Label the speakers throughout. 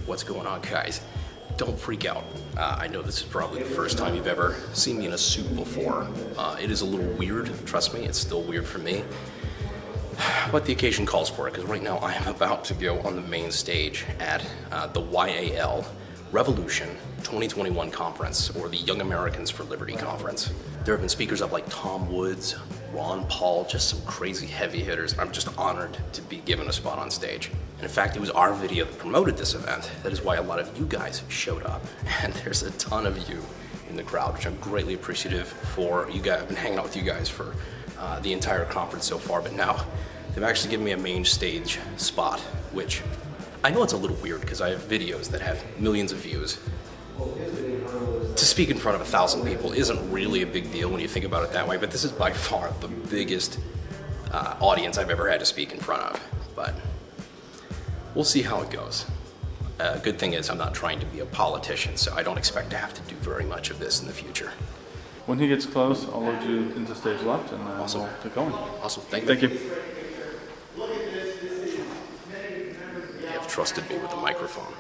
Speaker 1: What's going on, guys? Don't freak out. I know this is probably the first time you've ever seen me in a suit before. It is a little weird, trust me, it's still weird for me. But the occasion calls for it, because right now I am about to go on the main stage at the YAL Revolution 2021 conference, or the Young Americans for Liberty conference. There have been speakers up like Tom Woods, Ron Paul, just some crazy heavy hitters. I'm just honored to be given a spot on stage. And in fact, it was our video that promoted this event. That is why a lot of you guys showed up. And there's a ton of you in the crowd, which I'm greatly appreciative for. You guys, I've been hanging out with you guys for the entire conference so far, but now they've actually given me a main stage spot, which I know it's a little weird because I have videos that have millions of views. To speak in front of 1,000 people isn't really a big deal when you think about it that way, but this is by far the biggest audience I've ever had to speak in front of. But we'll see how it goes. Good thing is I'm not trying to be a politician, so I don't expect to have to do very much of this in the future.
Speaker 2: When he gets close, I'll load you into stage left, and
Speaker 1: awesome.
Speaker 2: We'll get going.
Speaker 1: Awesome, thank you.
Speaker 2: Thank you.
Speaker 1: They have trusted me with the microphone.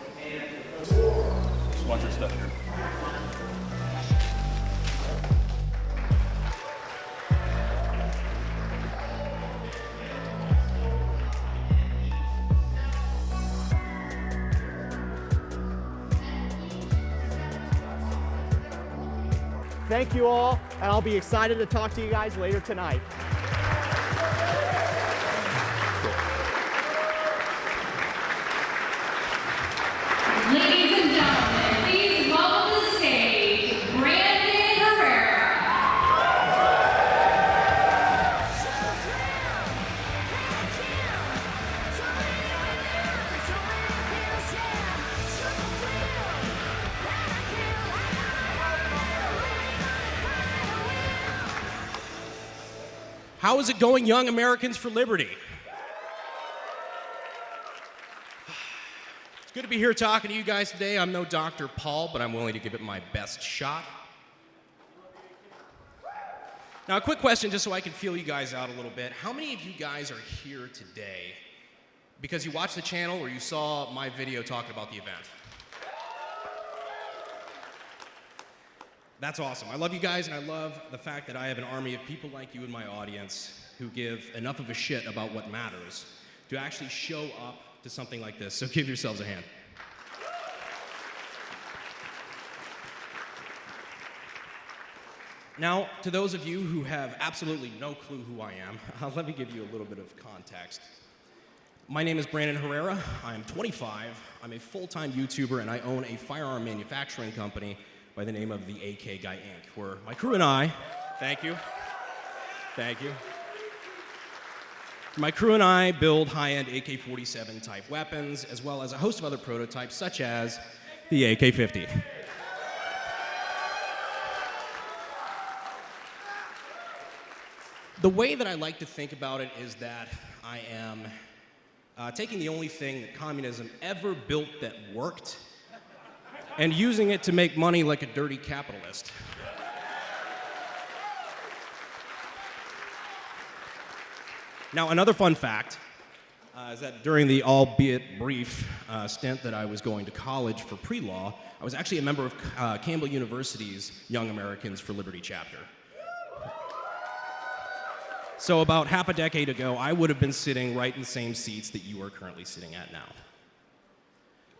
Speaker 2: Just watch your step here.
Speaker 3: Thank you all, and I'll be excited to talk to you guys later tonight.
Speaker 4: Ladies and gentlemen, please welcome to the stage, Herrera.
Speaker 5: How is it going, Young Americans for Liberty? It's good to be here talking to you guys today. I'm no Dr. Paul, but I'm willing to give it my best shot. Now, a quick question just so I can feel you guys out a little bit. How many of you guys are here today because you watched the channel or you saw my video talking about the event? That's awesome. I love you guys, and I love the fact that I have an army of people like you in my audience who give enough of a shit about what matters to actually show up to something like this. So give yourselves a hand. Now, to those of you who have absolutely no clue who I am, let me give you a little bit of context. My name is Brandon Herrera. I'm 25. I'm a full-time YouTuber, and I own a firearm manufacturing company by the name of the AK Guy Inc., where my crew and I, thank you, my crew and I build high-end AK-47 type weapons, as well as a host of other prototypes, such as the AK-50. The way that I like to think about it is that I am taking the only thing that communism ever built that worked and using it to make money like a dirty capitalist. Now, another fun fact is that during the albeit brief stint that I was going to college for pre-law, I was actually a member of Campbell University's Young Americans for Liberty chapter. So about half a decade ago, I would have been sitting right in the same seats that you are currently sitting at now.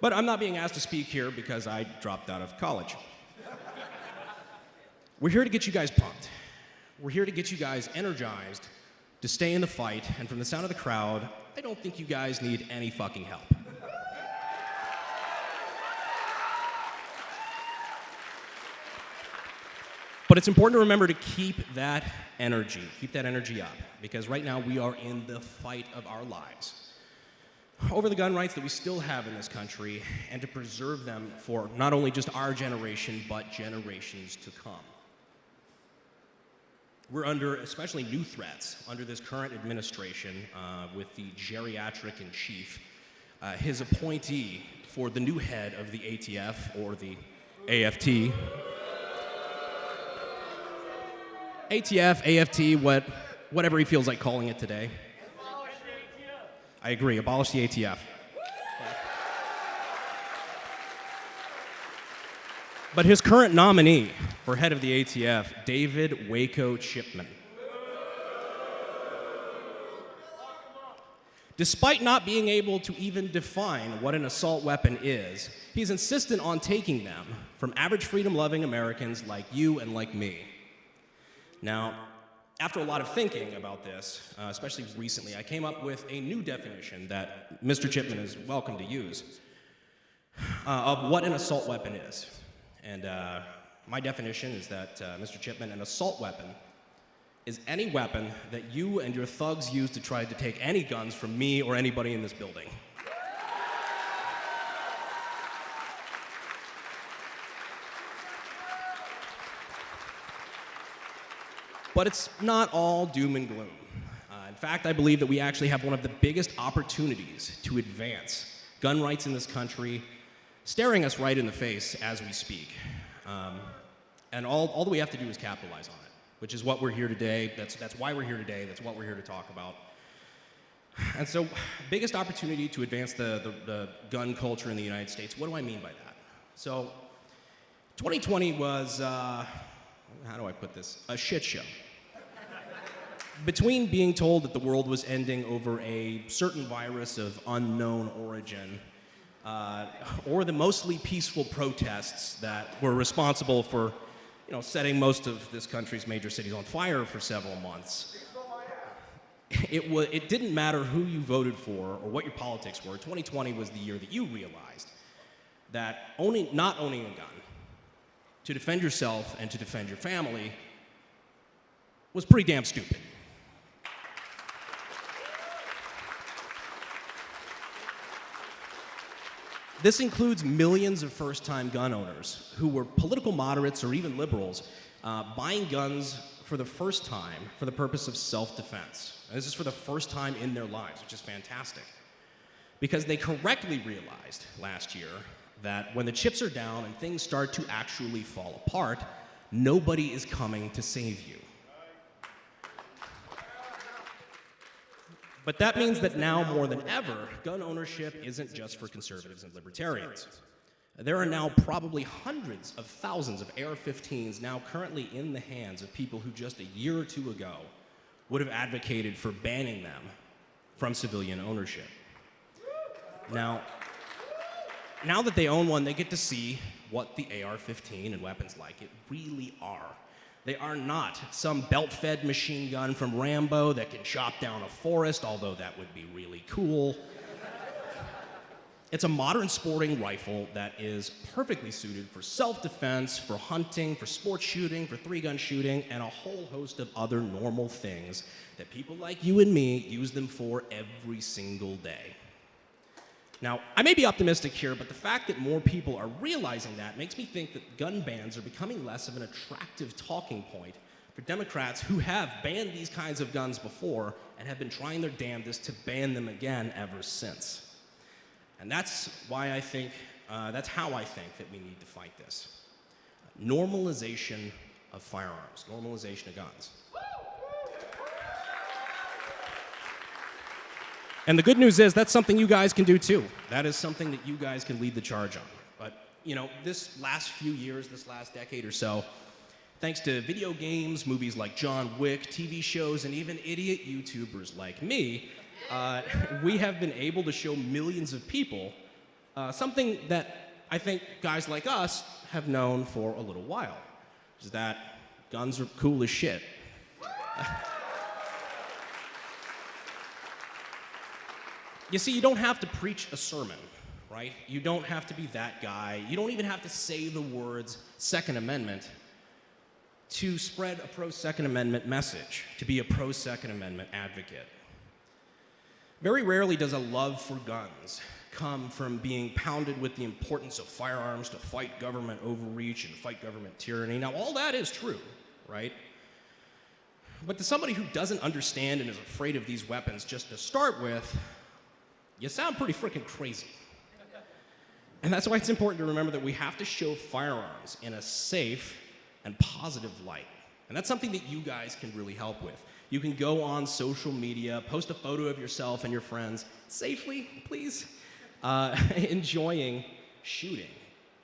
Speaker 5: But I'm not being asked to speak here because I dropped out of college. We're here to get you guys pumped. We're here to get you guys energized to stay in the fight, and from the sound of the crowd, I don't think you guys need any fucking help. But it's important to remember to keep that energy up, because right now we are in the fight of our lives over the gun rights that we still have in this country, and to preserve them for not only just our generation, but generations to come. We're under especially new threats under this current administration with the geriatric in chief, his appointee for the new head of the ATF, or the AFT. ATF, AFT, whatever he feels like calling it today. I agree, abolish the ATF. but his current nominee for head of the ATF, David Waco Chipman. Despite not being able to even define what an assault weapon is, he's insistent on taking them from average freedom-loving Americans like you and like me. Now, after a lot of thinking about this, especially recently, I came up with a new definition that Mr. Chipman is welcome to use of what an assault weapon is. And my definition is that, Mr. Chipman, an assault weapon is any weapon that you and your thugs use to try to take any guns from me or anybody in this building. But it's not all doom and gloom. In fact, I believe that we actually have one of the biggest opportunities to advance gun rights in this country staring us right in the face as we speak. And all that we have to do is capitalize on it, which is what we're here today. That's why we're here today. That's what we're here to talk about. And so, biggest opportunity to advance the gun culture in the United States. What do I mean by that? So, 2020 was, how do I put this? A shit show. Between being told that the world was ending over a certain virus of unknown origin, or the mostly peaceful protests that were responsible for, setting most of this country's major cities on fire for several months. It didn't matter who you voted for or what your politics were. 2020 was the year that you realized that not owning a gun to defend yourself and to defend your family was pretty damn stupid. This includes millions of first-time gun owners who were political moderates or even liberals buying guns for the first time for the purpose of self-defense. And this is for the first time in their lives, which is fantastic. Because they correctly realized last year that when the chips are down and things start to actually fall apart, nobody is coming to save you. But that means that now more than ever, gun ownership isn't just for conservatives and libertarians. There are now probably hundreds of thousands of AR-15s now currently in the hands of people who just a year or two ago would have advocated for banning them from civilian ownership. Now that they own one, they get to see what the AR-15 and weapons like it really are. They are not some belt-fed machine gun from Rambo that can chop down a forest, although that would be really cool. It's a modern sporting rifle that is perfectly suited for self-defense, for hunting, for sport shooting, for three-gun shooting, and a whole host of other normal things that people like you and me use them for every single day. Now, I may be optimistic here, but the fact that more people are realizing that makes me think that gun bans are becoming less of an attractive talking point for Democrats who have banned these kinds of guns before and have been trying their damnedest to ban them again ever since. And that's why I think, that's how I think that we need to fight this. Normalization of firearms, normalization of guns. And the good news is that's something you guys can do too. That is something that you guys can lead the charge on. But, this last few years, this last decade or so, thanks to video games, movies like John Wick, TV shows, and even idiot YouTubers like me, we have been able to show millions of people something that I think guys like us have known for a little while, is that guns are cool as shit. You see, you don't have to preach a sermon, right? You don't have to be that guy. You don't even have to say the words Second Amendment to spread a pro-Second Amendment message, to be a pro-Second Amendment advocate. Very rarely does a love for guns come from being pounded with the importance of firearms to fight government overreach and fight government tyranny. Now, all that is true, right? But to somebody who doesn't understand and is afraid of these weapons, just to start with, you sound pretty freaking crazy. And that's why it's important to remember that we have to show firearms in a safe and positive light. And that's something that you guys can really help with. You can go on social media, post a photo of yourself and your friends, safely, please, enjoying shooting.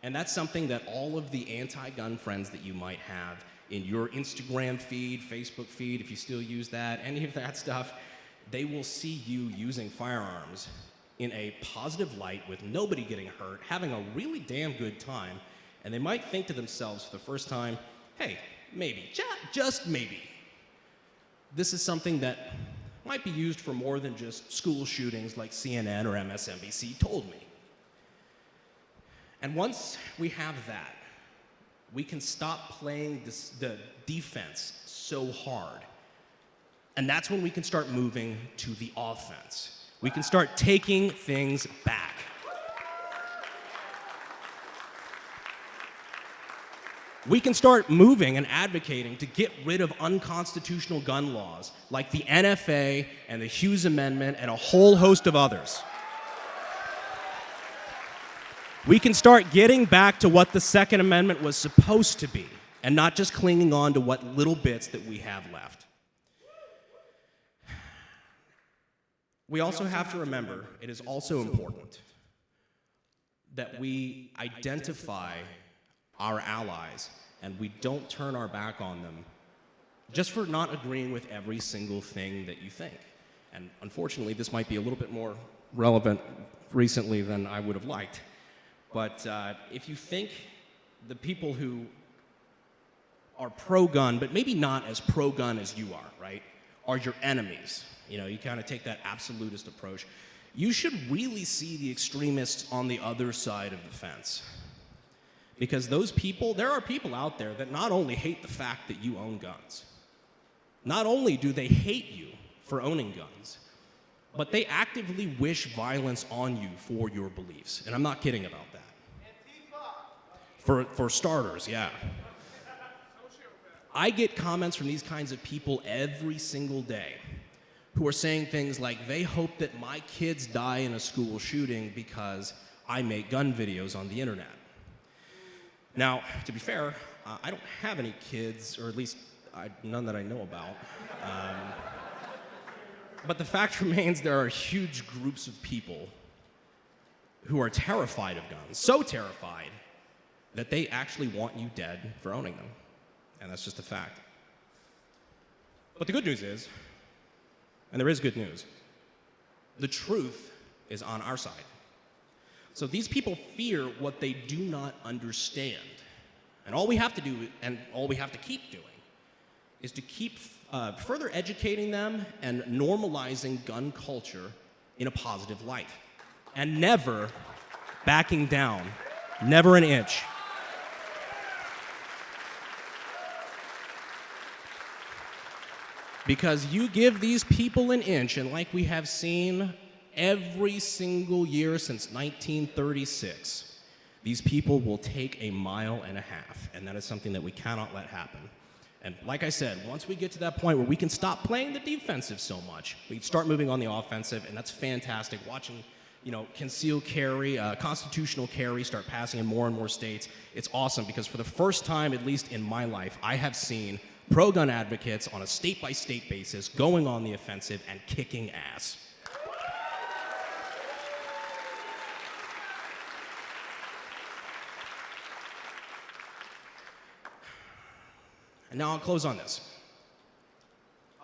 Speaker 5: And that's something that all of the anti-gun friends that you might have in your Instagram feed, Facebook feed, if you still use that, any of that stuff, they will see you using firearms in a positive light with nobody getting hurt, having a really damn good time, and they might think to themselves for the first time, hey, maybe, just maybe, this is something that might be used for more than just school shootings like CNN or MSNBC told me. And once we have that, we can stop playing the defense so hard. And that's when we can start moving to the offense. We can start taking things back. We can start moving and advocating to get rid of unconstitutional gun laws like the NFA and the Hughes Amendment and a whole host of others. We can start getting back to what the Second Amendment was supposed to be and not just clinging on to what little bits that we have left. We also have to remember it is also important that we identify our allies and we don't turn our back on them just for not agreeing with every single thing that you think. And unfortunately, this might be a little bit more relevant recently than I would have liked. But if you think the people who are pro-gun, but maybe not as pro-gun as you are, right, are your enemies, you kind of take that absolutist approach, you should really see the extremists on the other side of the fence. Because those people, there are people out there that not only hate the fact that you own guns, not only do they hate you for owning guns, but they actively wish violence on you for your beliefs. And I'm not kidding about that. For starters, yeah. I get comments from these kinds of people every single day who are saying things like they hope that my kids die in a school shooting because I make gun videos on the internet. Now, to be fair, I don't have any kids, or at least none that I know about. But the fact remains there are huge groups of people who are terrified of guns, so terrified that they actually want you dead for owning them. And that's just a fact. But the good news is, and there is good news, the truth is on our side. So these people fear what they do not understand. And all we have to do, and all we have to keep doing, is to keep further educating them and normalizing gun culture in a positive light. And never backing down, never an inch. Because you give these people an inch, and like we have seen every single year since 1936, these people will take a mile and a half, and that is something that we cannot let happen. And like I said, once we get to that point where we can stop playing the defensive so much, we start moving on the offensive, and that's fantastic. Watching, concealed carry, constitutional carry start passing in more and more states, it's awesome because for the first time, at least in my life, I have seen pro-gun advocates on a state-by-state basis going on the offensive and kicking ass. And now I'll close on this.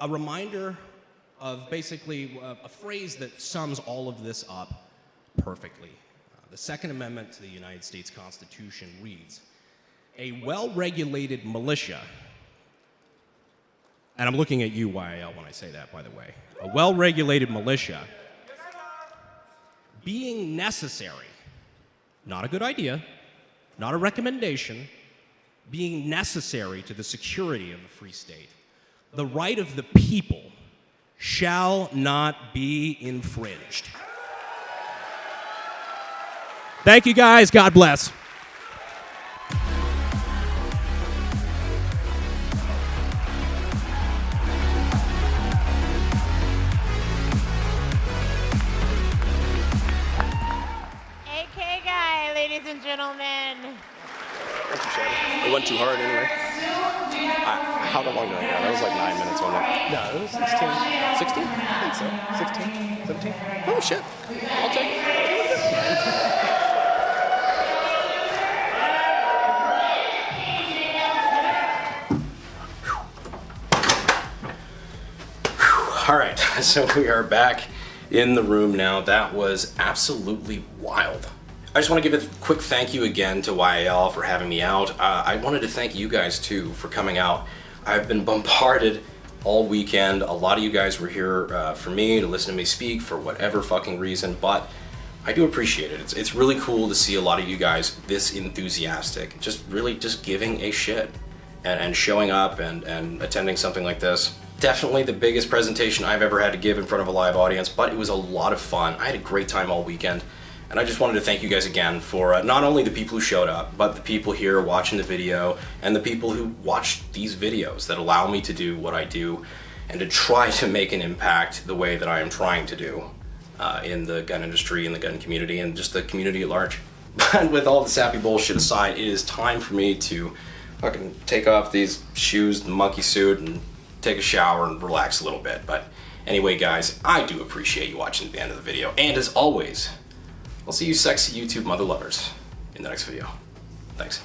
Speaker 5: A reminder of basically a phrase that sums all of this up perfectly. The Second Amendment to the United States Constitution reads, "A well-regulated militia," and I'm looking at you, YAL, when I say that, by the way, "a well-regulated militia, being necessary," not a good idea, not a recommendation, being necessary to the security of a free state, the right of the people shall not be infringed. Thank you, guys. God bless.
Speaker 6: AK guy, ladies and gentlemen.
Speaker 1: It went too hard anyway. How long did I go? That was like 9 minutes, wasn't it? No, it was 16. 16? I think so. 16? 17? Oh, shit. I'll take it. So we are back in the room now. That was absolutely wild. I just want to give a quick thank you again to YAL for having me out. I wanted to thank you guys too for coming out. I've been bombarded all weekend. A lot of you guys were here for me, to listen to me speak for whatever fucking reason, but I do appreciate it. It's really cool to see a lot of you guys this enthusiastic, just really just giving a shit and showing up and attending something like this. Definitely the biggest presentation I've ever had to give in front of a live audience, but it was a lot of fun. I had a great time all weekend, and I just wanted to thank you guys again for not only the people who showed up, but the people here watching the video and the people who watch these videos that allow me to do what I do and to try to make an impact the way that I am trying to do in the gun industry, in the gun community, and just the community at large. But with all the sappy bullshit aside, it is time for me to fucking take off these shoes, the monkey suit, and take a shower and relax a little bit. But anyway, guys, I do appreciate you watching to the end of the video. And as always, I'll see you sexy YouTube mother lovers in the next video. Thanks.